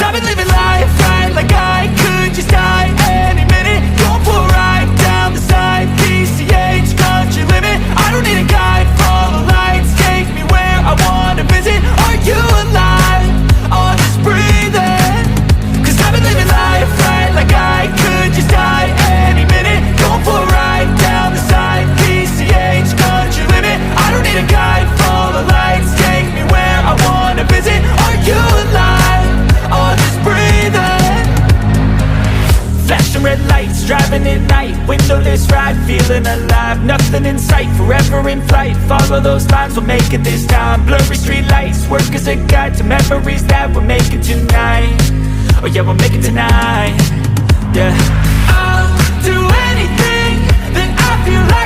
I've been living life right like I could just die any minute. Going for a ride down the side, PCH, country limit. I don't need a guide, follow lights, take me where I wanna visit. Are you alive? Or just breathing? Cause I've been living life right like I could just die any minute. Going for a ride down the side, PCH, country limit. I don't need a guide, follow lights, take me where I wanna visit. Are you alive? Or just breathing? Flashing red lights, driving at night, windowless ride, feeling alive. Nothing in sight, forever in flight. Follow those lines, we'll make it this time. Blurry street lights, work as a guide to memories that we're making tonight. Oh yeah, we'll make it tonight. Yeah, I'll do anything that I feel like